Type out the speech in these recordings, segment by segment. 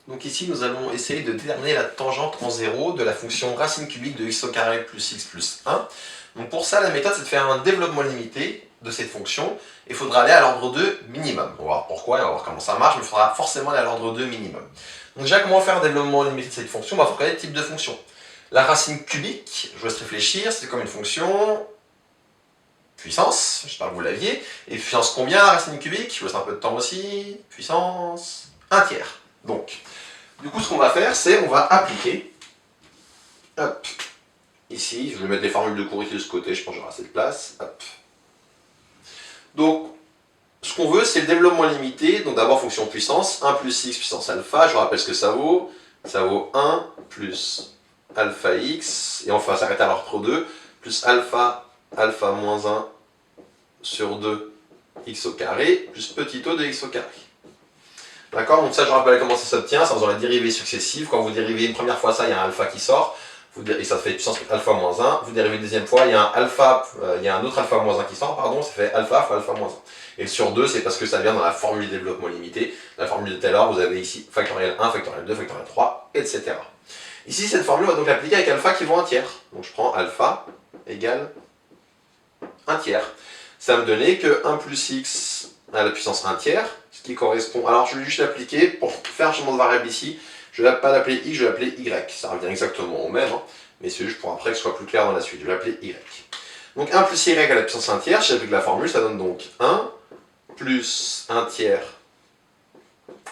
Donc ici, nous allons essayer de déterminer la tangente en 0 de la fonction racine cubique de x au carré plus x plus 1. Donc pour ça, la méthode, c'est de faire un développement limité de cette fonction. Il faudra aller à l'ordre 2 minimum. On va voir pourquoi, on va voir comment ça marche, mais il faudra forcément aller à l'ordre 2 minimum. Donc déjà, comment faire un développement limité de cette fonction? Il faut connaître le type de fonction. La racine cubique, je vous laisse réfléchir, c'est comme une fonction puissance, j'espère que vous l'aviez. Et puissance combien, la racine cubique? Je vous laisse un peu de temps aussi. Puissance 1 tiers. Donc, du coup, ce qu'on va faire, c'est on va appliquer. Hop. Ici, je vais mettre les formules de cours ici de ce côté, je pense que j'aurai assez de place. Hop. Donc, ce qu'on veut, c'est le développement limité. Donc d'abord, fonction puissance, 1 plus x puissance alpha. Je vous rappelle ce que ça vaut. Ça vaut 1 plus alpha x. Et on va s'arrêter à l'ordre 2. Plus alpha moins 1 sur 2 x au carré. Plus petit o de x au carré. D'accord? Donc ça, je rappelle comment ça s'obtient. C'est en faisant la dérivée successive. Quand vous dérivez une première fois ça, il y a un alpha qui sort. Et ça fait puissance alpha moins 1. Vous dérivez une deuxième fois, il y a un autre alpha moins 1 qui sort, pardon, ça fait alpha fois alpha moins 1. Et sur 2, c'est parce que ça vient dans la formule de développement limité. La formule de Taylor, vous avez ici factoriel 1, factoriel 2, factoriel 3, etc. Ici, cette formule, on va donc l'appliquer avec alpha qui vaut 1 tiers. Donc je prends alpha égale 1 tiers. Ça va me donner que 1 plus x à la puissance 1 tiers, ce qui correspond... Alors je vais juste l'appliquer, pour faire un changement de variable ici, je ne vais pas l'appeler x, je vais l'appeler y. Ça revient exactement au même, hein, mais c'est juste pour après que ce soit plus clair dans la suite. Je vais l'appeler y. Donc 1 plus y à la puissance 1 tiers, si j'applique la formule, ça donne donc 1 plus 1 tiers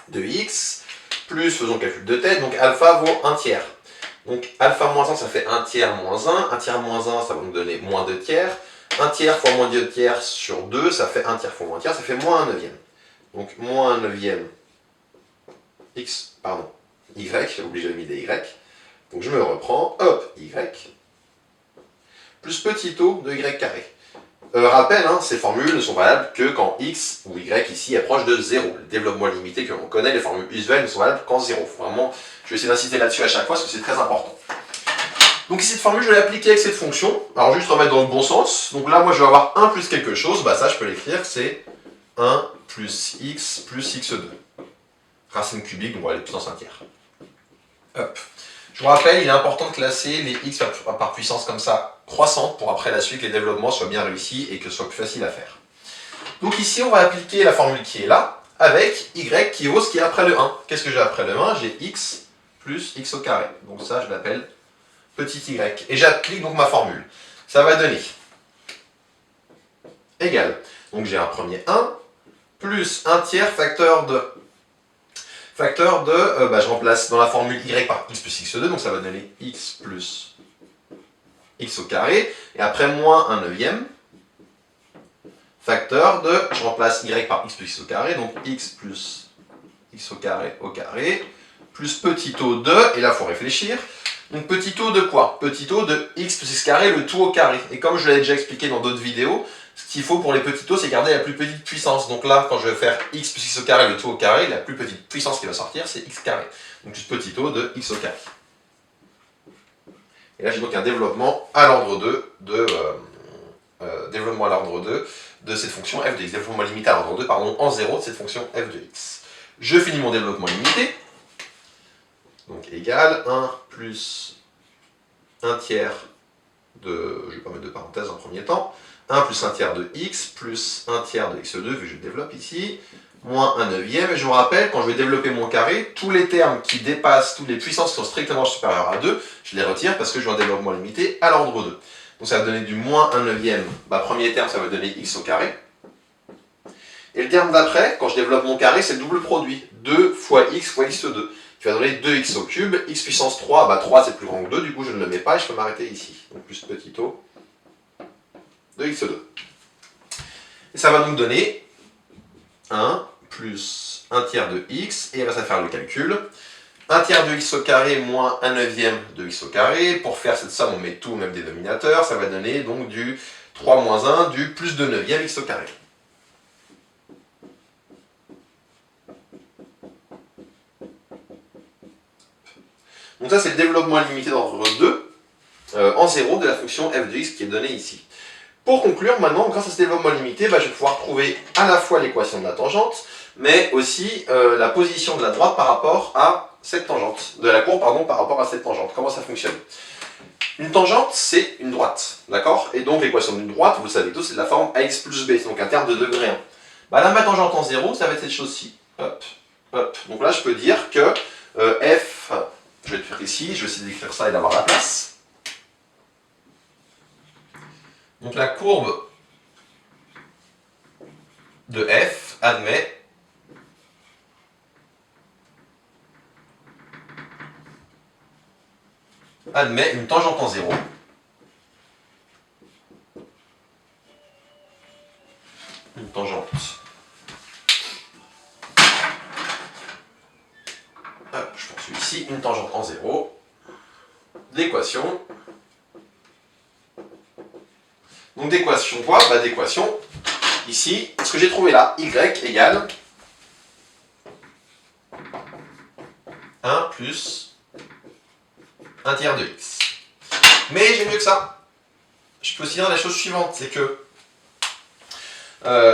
de x, plus, faisons le calcul de tête, donc alpha vaut 1 tiers. Donc alpha moins 1, ça fait 1 tiers moins 1. 1 tiers moins 1, ça va nous donner moins 2 tiers. 1 tiers fois moins 2 tiers sur 2, ça fait 1 tiers fois moins 1 tiers, ça fait moins 1 neuvième. Donc moins 1 neuvième x, pardon, y, j'ai obligé de mettre des y. Donc je me reprends, hop, y, plus petit o de y carré. Rappel, hein, ces formules ne sont valables que quand x ou y ici est proche de 0. Le développement limité que l'on connaît, les formules usuelles ne sont valables qu'en 0. Vraiment, je vais essayer d'insister là-dessus à chaque fois parce que c'est très important. Donc ici, cette formule, je vais l'appliquer avec cette fonction. Alors juste remettre dans le bon sens. Donc là, moi, je vais avoir 1 plus quelque chose. Bah ça, je peux l'écrire, c'est 1 plus x2. Racine cubique, donc on va aller puissance 1 tiers. Hop. Je vous rappelle, il est important de classer les x par puissance comme ça, croissante, pour après la suite que les développements soient bien réussis et que ce soit plus facile à faire. Donc ici, on va appliquer la formule qui est là, avec y qui vaut ce qui est après le 1. Qu'est-ce que j'ai après le 1? J'ai x plus x au carré. Donc ça, je l'appelle petit y. Et j'applique donc ma formule. Ça va donner égal. Donc j'ai un premier 1, plus 1 tiers facteur de... je remplace dans la formule y par x plus x2, donc ça va donner x plus x au carré, et après moins 1 neuvième, facteur de, je remplace y par x plus x au carré, donc x plus x au carré, plus petit o de, et là il faut réfléchir, donc petit o de quoi? Petit o de x plus x carré, le tout au carré. Et comme je l'avais déjà expliqué dans d'autres vidéos, ce qu'il faut pour les petits o, c'est garder la plus petite puissance. Donc là, quand je vais faire x plus x au carré, le tout au carré, la plus petite puissance qui va sortir, c'est x carré. Donc plus petit o de x au carré. Et là, j'ai donc un développement à l'ordre 2 de cette fonction f de x. Développement limité à l'ordre 2, pardon, en 0 de cette fonction f de x. Je finis mon développement limité. Donc égal 1 plus 1 tiers de, je ne vais pas mettre de parenthèse en premier temps, 1 plus 1 tiers de x plus 1 tiers de x2, vu que je développe ici, moins 1 neuvième. Et je vous rappelle, quand je vais développer mon carré, tous les termes qui dépassent, toutes les puissances qui sont strictement supérieures à 2, je les retire parce que je vais en développement limité à l'ordre 2. Donc ça va donner du moins 1 neuvième. Premier terme, ça va donner x au carré. Et le terme d'après, quand je développe mon carré, c'est le double produit. 2 fois x2. Qui va donner 2x au cube, x puissance 3, 3 c'est plus grand que 2, du coup je ne le mets pas et je peux m'arrêter ici. Donc plus petit o de x2. Et ça va donc donner 1 plus 1 tiers de x, et il reste à faire le calcul. 1 tiers de x au carré moins 1 neuvième de x au carré. Pour faire cette somme, on met tout au même dénominateur, ça va donner donc du 3 moins 1 du plus 2 neuvième x au carré. Donc ça, c'est le développement limité d'ordre 2 en 0 de la fonction f de x qui est donnée ici. Pour conclure, maintenant, grâce à ce développement limité, je vais pouvoir trouver à la fois l'équation de la tangente, mais aussi la position de la droite par rapport à cette tangente, de la courbe pardon, par rapport à cette tangente. Comment ça fonctionne? Une tangente, c'est une droite, d'accord? Et donc l'équation d'une droite, vous le savez tous, c'est de la forme ax plus b, donc un terme de degré 1. Bah là, ma tangente en 0, ça va être cette chose-ci. Hop, hop. Donc là, je peux dire que f, je vais le faire ici, je vais essayer d'écrire ça et d'avoir la place. Donc la courbe de f admet une tangente en 0. Une tangente. Hop, je poursuis ici, une tangente en 0. D'équation. Donc d'équation quoi? Bah d'équation, ici, ce que j'ai trouvé là, y égale 1 plus 1 tiers de x. Mais j'ai mieux que ça. Je peux aussi dire la chose suivante, c'est que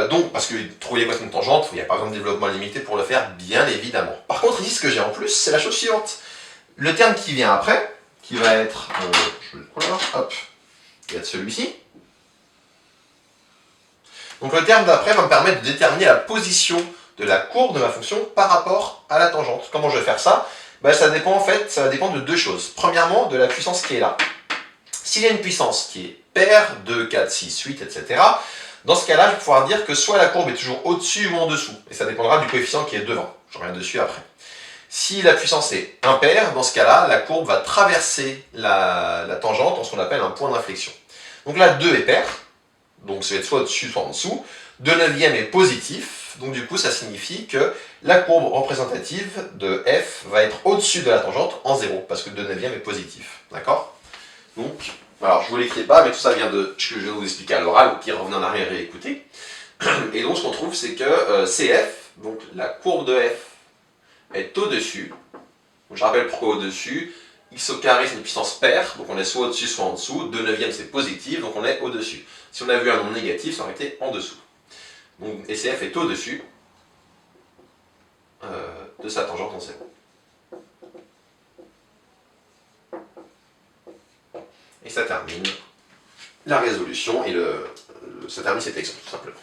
donc, parce que trouver l'équation de tangente, il n'y a pas besoin de développement limité pour le faire, bien évidemment. Par contre, ici, ce que j'ai en plus, c'est la chose suivante. Le terme qui vient après, qui va être, hop, il va être celui-ci. Donc le terme d'après va me permettre de déterminer la position de la courbe de ma fonction par rapport à la tangente. Comment je vais faire ça? Ben, ça dépend en fait, ça va dépendre de deux choses. Premièrement, de la puissance qui est là. S'il y a une puissance qui est paire, 2, 4, 6, 8, etc., dans ce cas-là, je vais pouvoir dire que soit la courbe est toujours au-dessus ou en dessous, et ça dépendra du coefficient qui est devant. Je reviens dessus après. Si la puissance est impaire, dans ce cas-là, la courbe va traverser la tangente en ce qu'on appelle un point d'inflexion. Donc là, 2 est pair, donc ça va être soit au-dessus, soit en dessous. 2 neuvième est positif, donc du coup, ça signifie que la courbe représentative de f va être au-dessus de la tangente en 0, parce que 2 neuvième est positif. D'accord? Donc, alors je ne vous l'écris pas, mais tout ça vient de ce que je viens de vous expliquer à l'oral, ou qui revenez en arrière et écoutez. Et donc, ce qu'on trouve, c'est que CF, donc la courbe de f, est au-dessus. Je rappelle pourquoi au-dessus. X au carré, c'est une puissance paire, donc on est soit au-dessus, soit en dessous. 2 neuvième, c'est positif, donc on est au-dessus. Si on avait eu un nombre négatif, ça aurait été en dessous. Donc, CF est au-dessus de sa tangente en 0. Et ça termine la résolution et ça termine cette leçon, tout simplement.